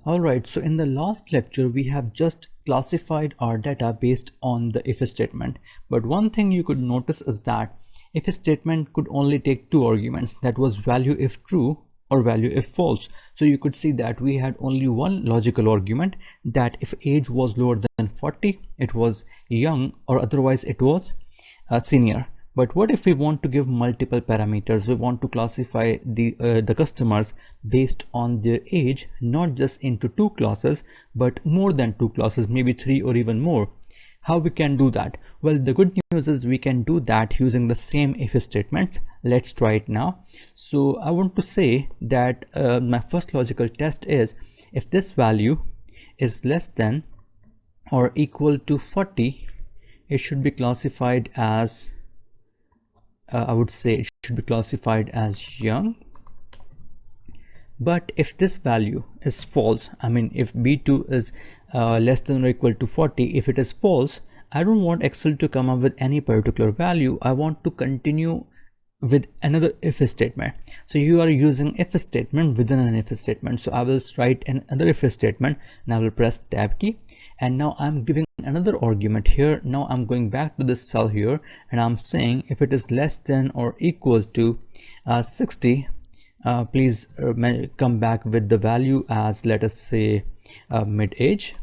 Alright, so in the last lecture we have just classified our data based on the if statement, but one thing you could notice is that if statement could only take two arguments, that was value if true or value if false. So you could see that we had only one logical argument, that if age was lower than 40 it was young, or otherwise it was senior. But what if we want to give multiple parameters? We want to classify the customers based on their age, not just into two classes, but more than two classes, maybe three or even more. How we can do that? Well, the good news is we can do that using the same if statements. Let's try it now. So I want to say that my first logical test is if this value is less than or equal to 40, it should be classified as I would say it should be classified as young. But if this value is false, I mean if b2 is less than or equal to 40, if it is false, I don't want Excel to come up with any particular value. I want to continue with another if statement. So you are using if statement within an if statement. So I will write another if statement and I will press tab key, and now I'm giving another argument here. Now I'm going back to this cell here and I'm saying if it is less than or equal to 60, please come back with the value as, let us say, mid age,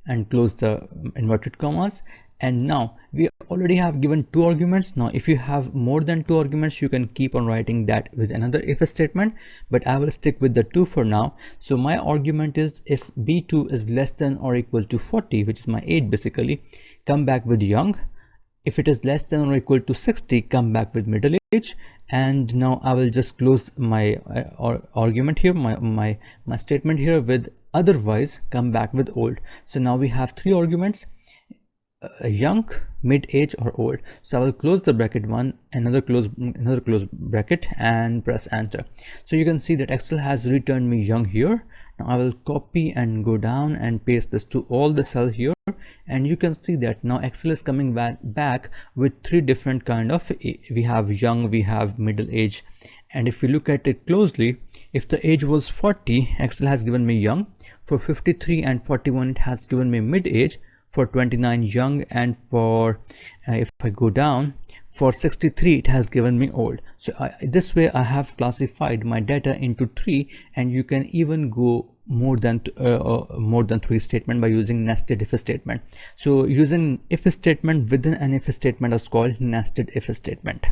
and close the inverted commas. And now we already have given two arguments. Now if you have more than two arguments, you can keep on writing that with another if statement, but I will stick with the two for now. So my argument is if b2 is less than or equal to 40, which is my age basically, come back with young. If it is less than or equal to 60, come back with middle age. And now I will just close my argument here, my statement here with otherwise, come back with old. So now we have three arguments: young, mid age, or old. So I will close the bracket one, another close bracket, and press enter. So you can see that Excel has returned me young here. Now I will copy and go down and paste this to all the cells here, and you can see that now Excel is coming back with three different kind of, we have young, we have middle age, and if you look at it closely, if the age was 40, Excel has given me young. For 53 and 41, it has given me mid age. For 29, young, and for if I go down, for 63, it has given me old. So this way I have classified my data into three, and you can even go more than three statement by using nested if statement. So using if statement within an if statement is called nested if statement.